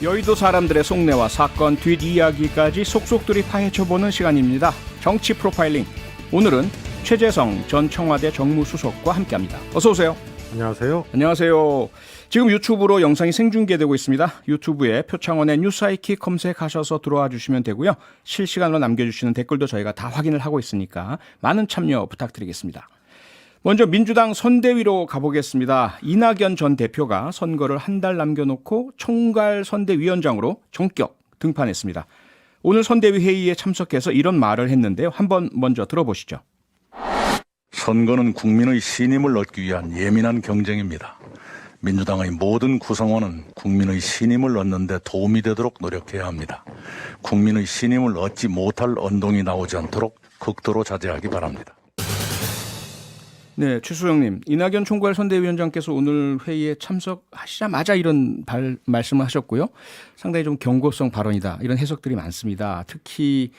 여의도 사람들의 속내와 사건 뒷이야기까지 속속들이 파헤쳐보는 시간입니다. 정치 프로파일링. 오늘은 최재성 전 청와대 정무수석과 함께합니다. 어서 오세요. 안녕하세요. 안녕하세요. 지금 유튜브로 영상이 생중계되고 있습니다. 유튜브에 표창원의 뉴스하이킥 검색하셔서 들어와 주시면 되고요. 실시간으로 남겨주시는 댓글도 저희가 다 확인을 하고 있으니까 많은 참여 부탁드리겠습니다. 먼저 민주당 선대위로 가보겠습니다. 이낙연 전 대표가 선거를 한 달 남겨놓고 총괄 선대위원장으로 전격 등판했습니다. 오늘 선대위 회의에 참석해서 이런 말을 했는데요. 한번 먼저 들어보시죠. 선거는 국민의 신임을 얻기 위한 예민한 경쟁입니다. 민주당의 모든 구성원은 국민의 신임을 얻는 데 도움이 되도록 노력해야 합니다. 국민의 신임을 얻지 못할 언동이 나오지 않도록 극도로 자제하기 바랍니다. 네, 최수영님, 이낙연 총괄 선대위원장께서 오늘 회의에 참석하시자마자 이런 말씀을 하셨고요. 상당히 좀 경고성 발언이다, 이런 해석들이 많습니다. 특히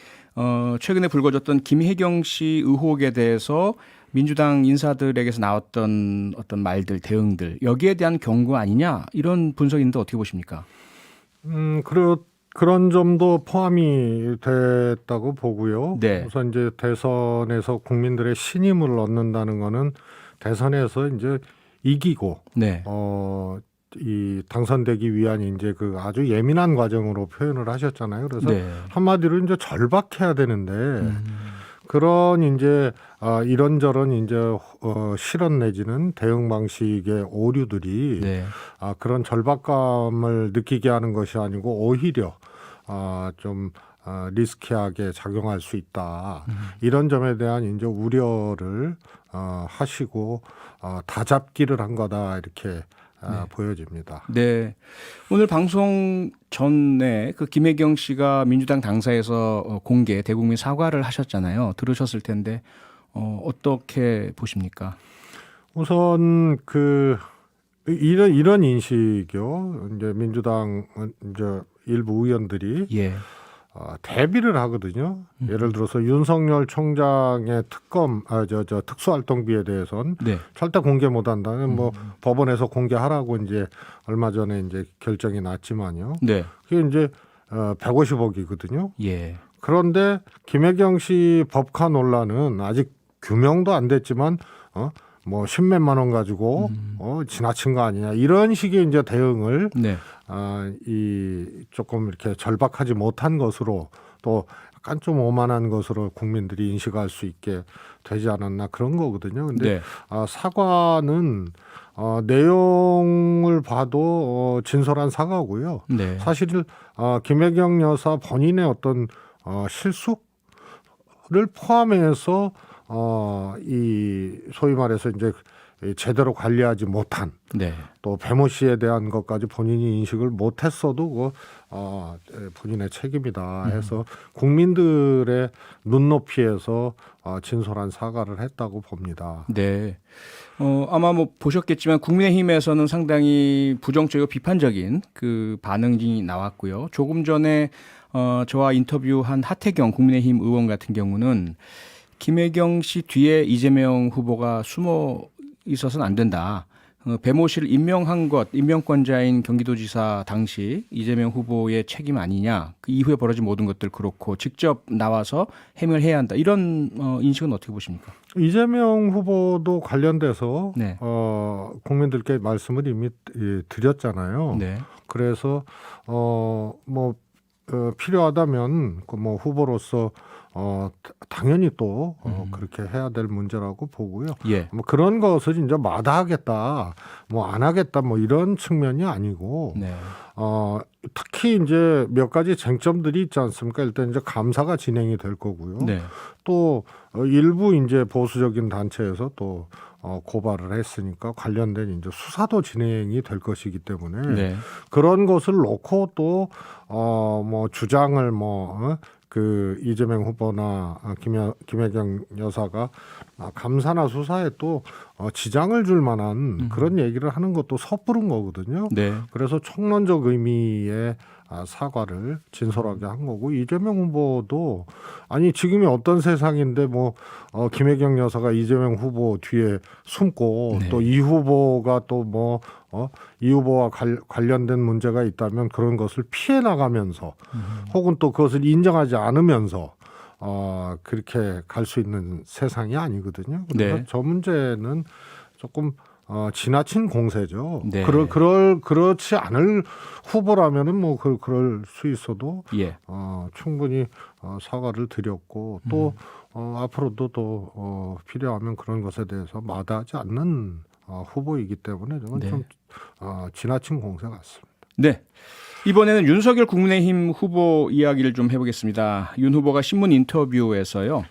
최근에 불거졌던 김혜경 씨 의혹에 대해서 민주당 인사들에게서 나왔던 어떤 말들, 대응들, 여기에 대한 경고 아니냐, 이런 분석인데 어떻게 보십니까? 그런 점도 포함이 됐다고 보고요. 네. 우선 이제 대선에서 국민들의 신임을 얻는다는 거는 대선에서 이제 이기고 네. 이 당선되기 위한 이제 그 아주 예민한 과정으로 표현을 하셨잖아요. 그래서 네. 한마디로 이제 절박해야 되는데 그런 이제 이런저런 이제 실언 내지는 대응 방식의 오류들이 네. 그런 절박감을 느끼게 하는 것이 아니고 오히려 좀 리스키하게 작용할 수 있다. 이런 점에 대한 이제 우려를 하시고 다잡기를 한 거다, 이렇게 보여집니다. 네. 오늘 방송 전에 그 김혜경 씨가 민주당 당사에서 공개 대국민 사과를 하셨잖아요. 들으셨을 텐데 어떻게 보십니까? 우선 이런 인식이요. 이제 민주당 이제 일부 의원들이 예. 대비를 하거든요. 예를 들어서 윤석열 총장의 특수활동비에 대해서는 네. 절대 공개 못한다는 뭐 법원에서 공개하라고 이제 얼마 전에 이제 결정이 났지만요. 네. 그게 이제 150억이거든요. 예. 그런데 김혜경 씨 법카 논란은 아직 규명도 안 됐지만 뭐 십몇만 원 가지고 지나친 거 아니냐, 이런 식의 이제 대응을 네. 조금 이렇게 절박하지 못한 것으로, 또 약간 좀 오만한 것으로 국민들이 인식할 수 있게 되지 않았나, 그런 거거든요. 근데 네. 사과는 내용을 봐도 진솔한 사과고요. 네. 사실 김혜경 여사 본인의 어떤 실수를 포함해서 이 소위 말해서 이제 제대로 관리하지 못한, 네. 또 배모 씨에 대한 것까지 본인이 인식을 못했어도 본인의 책임이다 해서 국민들의 눈높이에서 진솔한 사과를 했다고 봅니다. 네. 아마 뭐 보셨겠지만 국민의힘에서는 상당히 부정적이고 비판적인 그 반응이 나왔고요. 조금 전에 저와 인터뷰한 하태경 국민의힘 의원 같은 경우는 김혜경 씨 뒤에 이재명 후보가 숨어 있어서는 안 된다. 배모 씨를 임명한 것, 임명권자인 경기도지사 당시 이재명 후보의 책임 아니냐. 그 이후에 벌어진 모든 것들 그렇고 직접 나와서 해명을 해야 한다. 이런 인식은 어떻게 보십니까? 이재명 후보도 관련돼서 네. 국민들께 말씀을 이미 드렸잖아요. 네. 그래서 필요하다면 뭐 후보로서 당연히 또 그렇게 해야 될 문제라고 보고요. 예. 뭐 그런 것을 이제 마다하겠다, 뭐 안 하겠다, 뭐 이런 측면이 아니고, 네. 특히 이제 몇 가지 쟁점들이 있지 않습니까? 일단 이제 감사가 진행이 될 거고요. 네. 또 일부 이제 보수적인 단체에서 또 고발을 했으니까 관련된 이제 수사도 진행이 될 것이기 때문에 네. 그런 것을 놓고 또 뭐 주장을 그 이재명 후보나 김혜경 여사가 감사나 수사에 또 지장을 줄 만한 그런 얘기를 하는 것도 섣부른 거거든요. 네. 그래서 총론적 의미의 사과를 진솔하게 한 거고 이재명 후보도 아니 지금이 어떤 세상인데 뭐 김혜경 여사가 이재명 후보 뒤에 숨고 네. 또 이 후보가 또 뭐 이 후보와 관련된 문제가 있다면 그런 것을 피해 나가면서 혹은 또 그것을 인정하지 않으면서 그렇게 갈 수 있는 세상이 아니거든요. 그래서 네. 저 문제는 조금 지나친 공세죠. 네. 그렇지 않을 후보라면은 뭐 그럴 수 있어도 예. 충분히 사과를 드렸고 또 앞으로도 또 필요하면 그런 것에 대해서 마다하지 않는 후보이기 때문에 저는 네. 좀 지나친 공세 같습니다. 네. 이번에는 윤석열 국민의힘 후보 이야기를 좀 해보겠습니다. 윤 후보가 신문 인터뷰에서요.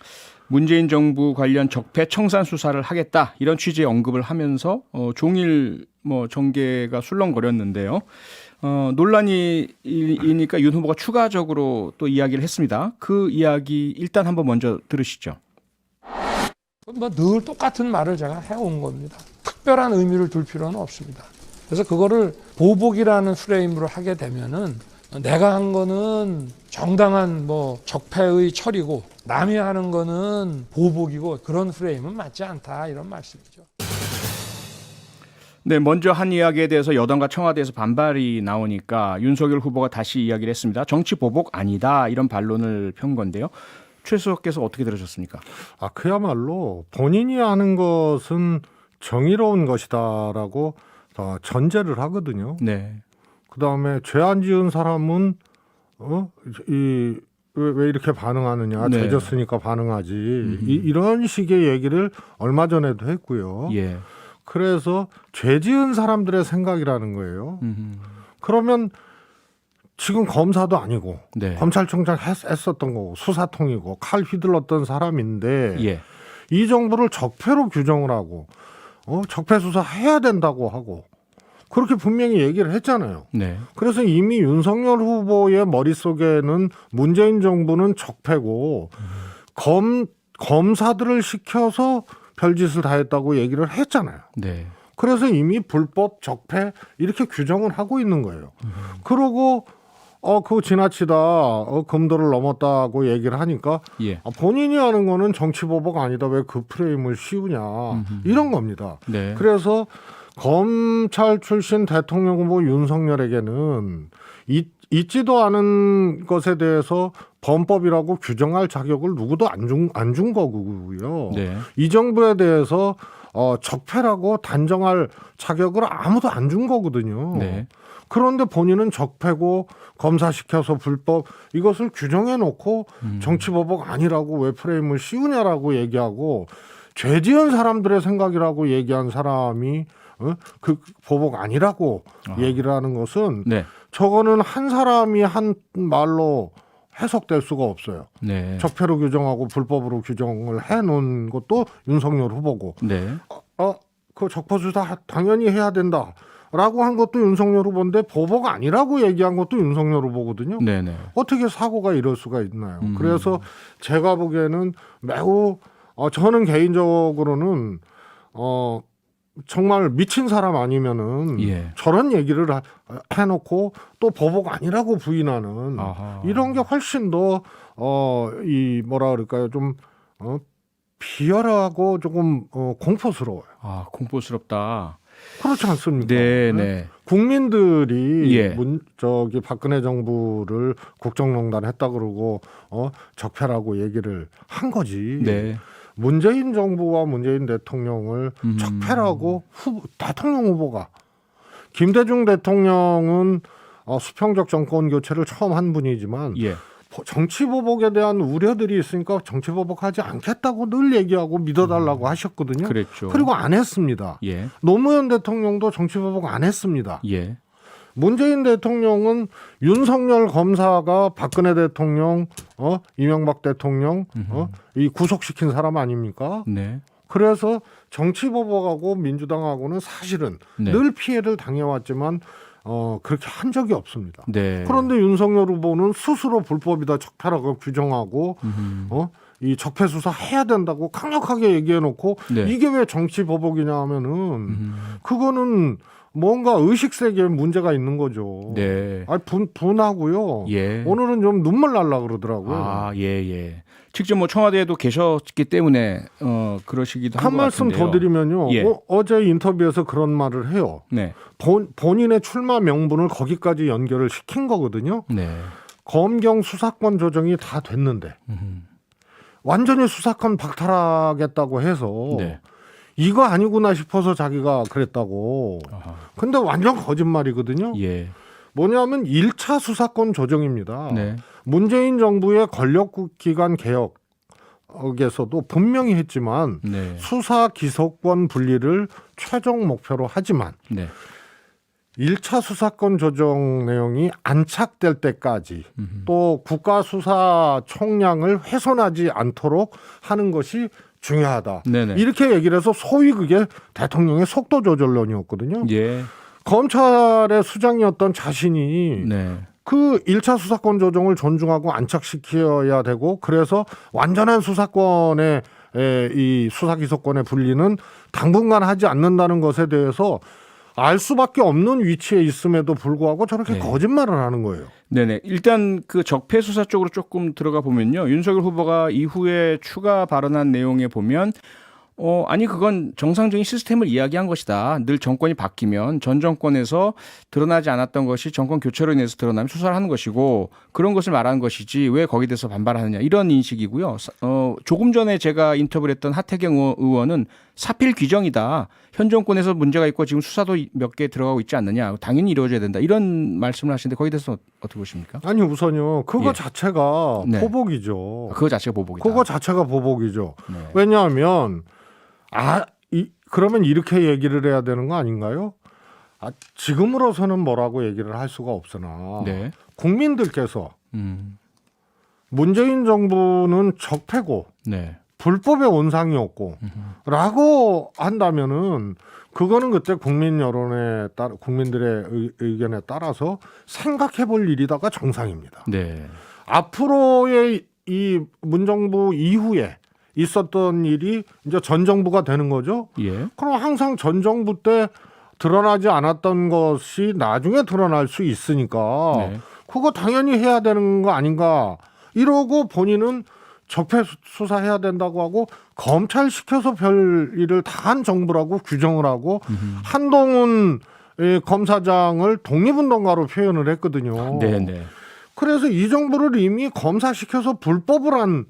문재인 정부 관련 적폐 청산 수사를 하겠다 이런 취지의 언급을 하면서 종일 뭐 정계가 술렁거렸는데요. 논란이니까 윤 후보가 추가적으로 또 이야기를 했습니다. 그 이야기 일단 한번 먼저 들으시죠. 뭐 늘 똑같은 말을 제가 해온 겁니다. 특별한 의미를 둘 필요는 없습니다. 그래서 그거를 보복이라는 프레임으로 하게 되면은 내가 한 거는 정당한 뭐 적폐의 처리고 남이 하는 거는 보복이고 그런 프레임은 맞지 않다 이런 말씀이죠. 네, 먼저 한 이야기에 대해서 여당과 청와대에서 반발이 나오니까 윤석열 후보가 다시 이야기를 했습니다. 정치 보복 아니다 이런 반론을 편 건데요. 최 수석께서 어떻게 들으셨습니까? 그야말로 본인이 하는 것은 정의로운 것이다라고 전제를 하거든요. 네. 그다음에 죄 안 지은 사람은 왜 이렇게 반응하느냐? 네. 죄 졌으니까 반응하지. 이런 식의 얘기를 얼마 전에도 했고요. 예. 그래서 죄 지은 사람들의 생각이라는 거예요. 그러면 지금 검사도 아니고 네. 검찰총장 했었던 거고 수사통이고 칼 휘둘렀던 사람인데 예. 이 정부를 적폐로 규정을 하고 적폐 수사 해야 된다고 하고 그렇게 분명히 얘기를 했잖아요. 네. 그래서 이미 윤석열 후보의 머릿속에는 문재인 정부는 적폐고 검사들을 시켜서 별짓을 다 했다고 얘기를 했잖아요. 네. 그래서 이미 불법 적폐 이렇게 규정을 하고 있는 거예요. 그러고 그거 지나치다 금도를 넘었다고 얘기를 하니까 예. 본인이 하는 거는 정치보복 아니다. 왜 그 프레임을 씌우냐. 이런 겁니다. 네. 그래서 검찰 출신 대통령 후보 윤석열에게는 있지도 않은 것에 대해서 범법이라고 규정할 자격을 누구도 안 준 거고요. 네. 이 정부에 대해서 적폐라고 단정할 자격을 아무도 안 준 거거든요. 네. 그런데 본인은 적폐고 검사시켜서 불법 이것을 규정해 놓고 정치보복 아니라고 왜 프레임을 씌우냐라고 얘기하고 죄 지은 사람들의 생각이라고 얘기한 사람이 그 보복 아니라고 얘기를 하는 것은 네. 저거는 한 사람이 한 말로 해석될 수가 없어요. 네. 적폐로 규정하고 불법으로 규정을 해놓은 것도 윤석열 후보고 네. 그 적폐 수사 당연히 해야 된다. 라고 한 것도 윤석열 후보인데 보복 아니라고 얘기한 것도 윤석열 후보거든요. 네네. 어떻게 사고가 이럴 수가 있나요? 그래서 제가 보기에는 매우 저는 개인적으로는 정말 미친 사람 아니면은 예. 저런 얘기를 해놓고 또 보복 아니라고 부인하는 아하. 이런 게 훨씬 더 이 뭐라 그럴까요? 좀 비열하고 조금 공포스러워요. 공포스럽다. 그렇지 않습니까? 네네. 국민들이 예. 박근혜 정부를 국정농단 했다 그러고 적폐라고 얘기를 한 거지. 네. 문재인 정부와 문재인 대통령을 적폐라고 대통령 후보가 김대중 대통령은 수평적 정권 교체를 처음 한 분이지만 예. 정치 보복에 대한 우려들이 있으니까 정치 보복하지 않겠다고 늘 얘기하고 믿어달라고 하셨거든요. 그랬죠. 그리고 안 했습니다. 예. 노무현 대통령도 정치 보복 안 했습니다. 예. 문재인 대통령은 윤석열 검사가 박근혜 대통령, 이명박 대통령 이 구속시킨 사람 아닙니까? 네. 그래서 정치 보복하고 민주당하고는 사실은 네. 늘 피해를 당해왔지만 그렇게 한 적이 없습니다. 네. 그런데 윤석열 후보는 스스로 불법이다 적폐라고 규정하고 이 적폐 수사 해야 된다고 강력하게 얘기해놓고 네. 이게 왜 정치 보복이냐 하면은 그거는 뭔가 의식 세계에 문제가 있는 거죠. 네. 아니, 분하고요. 예. 오늘은 좀 눈물 날라 그러더라고요. 아, 예, 예. 직접 뭐 청와대에도 계셨기 때문에 그러시기도 한 한 것 말씀 같은데요. 더 드리면요. 예. 어제 인터뷰에서 그런 말을 해요. 네. 본인의 출마 명분을 거기까지 연결을 시킨 거거든요. 네. 검경 수사권 조정이 다 됐는데 완전히 수사권 박탈하겠다고 해서 네. 이거 아니구나 싶어서 자기가 그랬다고. 아하. 근데 완전 거짓말이거든요. 예. 뭐냐면 1차 수사권 조정입니다. 네. 문재인 정부의 권력기관 개혁에서도 분명히 했지만 네. 수사 기소권 분리를 최종 목표로 하지만 네. 1차 수사권 조정 내용이 안착될 때까지 또 국가수사총량을 훼손하지 않도록 하는 것이 중요하다. 네네. 이렇게 얘기를 해서 소위 그게 대통령의 속도 조절론이었거든요. 예. 검찰의 수장이었던 자신이 네. 그 1차 수사권 조정을 존중하고 안착시켜야 되고 그래서 완전한 수사권의 이 수사기소권의 분리는 당분간 하지 않는다는 것에 대해서 알 수밖에 없는 위치에 있음에도 불구하고 저렇게 네. 거짓말을 하는 거예요. 네네. 일단 그 적폐 수사 쪽으로 조금 들어가 보면요. 윤석열 후보가 이후에 추가 발언한 내용에 보면 아니 그건 정상적인 시스템을 이야기한 것이다. 늘 정권이 바뀌면 전 정권에서 드러나지 않았던 것이 정권 교체로 인해서 드러나면 수사를 하는 것이고 그런 것을 말하는 것이지 왜 거기에 대해서 반발하느냐 이런 인식이고요. 조금 전에 제가 인터뷰를 했던 하태경 의원은 사필 규정이다. 현 정권에서 문제가 있고 지금 수사도 몇 개 들어가고 있지 않느냐. 당연히 이루어져야 된다. 이런 말씀을 하시는데 거기에 대해서 어떻게 보십니까? 아니 우선요. 그거 예. 자체가 네. 보복이죠. 그거 자체가 보복이다. 그거 자체가 보복이죠. 네. 왜냐하면 그러면 이렇게 얘기를 해야 되는 거 아닌가요? 지금으로서는 뭐라고 얘기를 할 수가 없으나 네. 국민들께서 문재인 정부는 적폐고 네. 불법의 온상이었고 라고 한다면은 그거는 그때 국민 여론에 따라 국민들의 의견에 따라서 생각해 볼 일이다가 정상입니다. 네. 앞으로의 이 문정부 이후에 있었던 일이 이제 전 정부가 되는 거죠. 예. 그럼 항상 전 정부 때 드러나지 않았던 것이 나중에 드러날 수 있으니까 네. 그거 당연히 해야 되는 거 아닌가 이러고 본인은 적폐 수사해야 된다고 하고 검찰 시켜서 별 일을 다 한 정부라고 규정을 하고 한동훈 검사장을 독립운동가로 표현을 했거든요. 네네. 그래서 이 정부를 이미 검사시켜서 불법을 한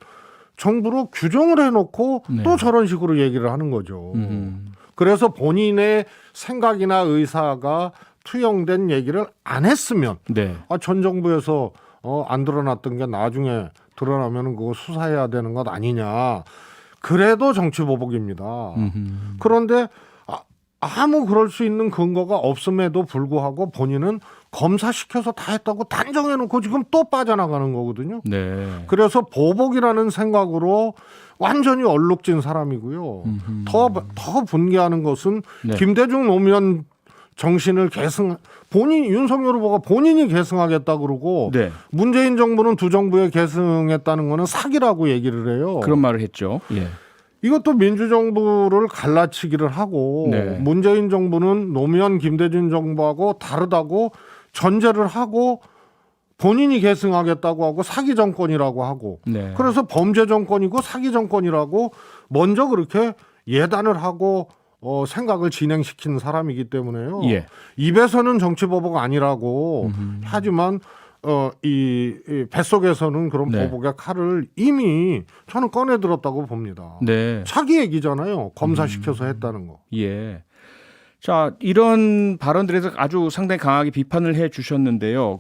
정부로 규정을 해놓고 네. 또 저런 식으로 얘기를 하는 거죠. 그래서 본인의 생각이나 의사가 투영된 얘기를 안 했으면 네. 전 정부에서 안 드러났던 게 나중에 드러나면 그거 수사해야 되는 것 아니냐. 그래도 정치보복입니다. 그런데 아무 그럴 수 있는 근거가 없음에도 불구하고 본인은 검사시켜서 다 했다고 단정해놓고 지금 또 빠져나가는 거거든요. 네. 그래서 보복이라는 생각으로 완전히 얼룩진 사람이고요. 더 분개하는 것은 네. 김대중 노무현 정신을 윤석열 후보가 본인이 계승하겠다 그러고 네. 문재인 정부는 두 정부에 계승했다는 거는 사기라고 얘기를 해요. 그런 말을 했죠. 예. 이것도 민주정부를 갈라치기를 하고 네. 문재인 정부는 노무현 김대중 정부하고 다르다고 전제를 하고 본인이 계승하겠다고 하고 사기 정권이라고 하고 네. 그래서 범죄 정권이고 사기 정권이라고 먼저 그렇게 예단을 하고 생각을 진행시킨 사람이기 때문에요. 예. 입에서는 정치보복 아니라고 하지만 이 뱃속에서는 그런 네. 보복의 칼을 이미 저는 꺼내 들었다고 봅니다. 네. 자기 얘기잖아요. 검사시켜서 했다는 거. 예. 자, 이런 발언들에서 아주 상당히 강하게 비판을 해 주셨는데요.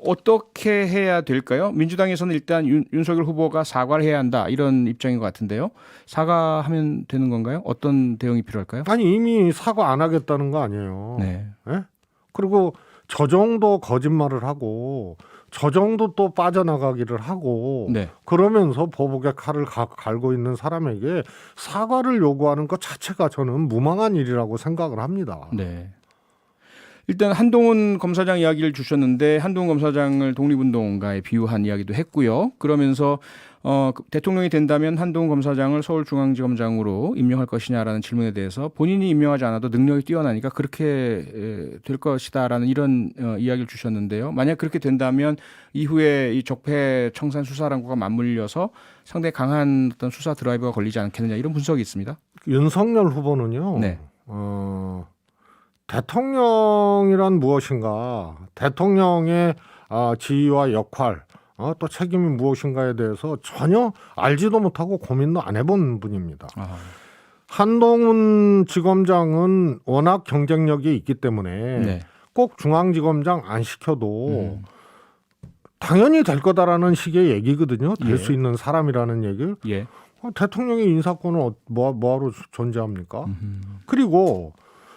어떻게 해야 될까요? 민주당에서는 일단 윤석열 후보가 사과를 해야 한다 이런 입장인 것 같은데요. 사과하면 되는 건가요? 어떤 대응이 필요할까요? 아니 이미 사과 안 하겠다는 거 아니에요. 네. 예? 그리고 저 정도 거짓말을 하고 저 정도 또 빠져나가기를 하고 네. 그러면서 보복의 칼을 갈고 있는 사람에게 사과를 요구하는 것 자체가 저는 무망한 일이라고 생각을 합니다. 네. 일단 한동훈 검사장 이야기를 주셨는데 한동훈 검사장을 독립운동가에 비유한 이야기도 했고요. 그러면서 대통령이 된다면 한동훈 검사장을 서울중앙지검장으로 임명할 것이냐라는 질문에 대해서 본인이 임명하지 않아도 능력이 뛰어나니까 그렇게 될 것이다라는 이런 이야기를 주셨는데요. 만약 그렇게 된다면 이후에 이 적폐 청산 수사랑과 맞물려서 상당히 강한 어떤 수사 드라이브가 걸리지 않겠느냐 이런 분석이 있습니다. 윤석열 후보는요. 네. 대통령이란 무엇인가, 대통령의 지위와 역할, 또 책임이 무엇인가에 대해서 전혀 알지도 못하고 고민도 안 해본 분입니다. 한동훈 지검장은 워낙 경쟁력이 있기 때문에 네. 꼭 중앙지검장 안 시켜도 당연히 될 거다라는 식의 얘기거든요. 될 수 있는 사람이라는 얘기. 예. 대통령의 인사권은 뭐하러 존재합니까? 그리고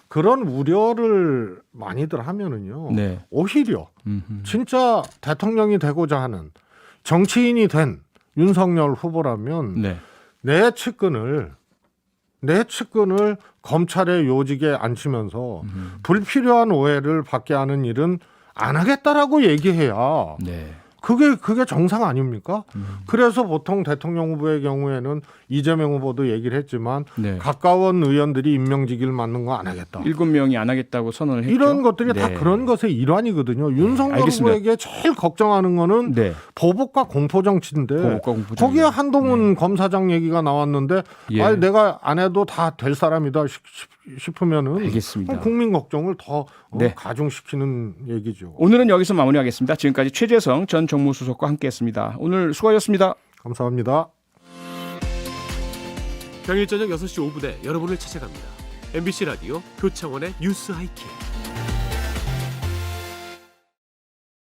그런 우려를 많이들 하면은요. 네. 오히려 진짜 대통령이 되고자 하는 정치인이 된 윤석열 후보라면 네. 내 측근을 검찰의 요직에 앉히면서 불필요한 오해를 받게 하는 일은 안 하겠다라고 얘기해야 네. 그게 정상 아닙니까? 그래서 보통 대통령 후보의 경우에는 이재명 후보도 얘기를 했지만 네. 가까운 의원들이 임명직을 맡는 거 안 하겠다. 7명이 안 하겠다고 선언을 했죠. 이런 것들이 다 네. 그런 것의 일환이거든요. 윤석열 알겠습니다. 후보에게 제일 걱정하는 거는 네. 보복과 공포 정치인데 보복과 공포 거기에 정치. 한동훈 검사장 얘기가 나왔는데 예. 아니, 내가 안 해도 다 될 사람이다 싶으면은 알겠습니다. 국민 걱정을 더 네. 가중시키는 얘기죠. 오늘은 여기서 마무리하겠습니다. 지금까지 최재성 전 정무수석과 함께했습니다. 오늘 수고하셨습니다. 감사합니다. 평일 저녁 6시 5분에 여러분을 찾아갑니다. MBC 라디오 표창원의 뉴스 하이킥.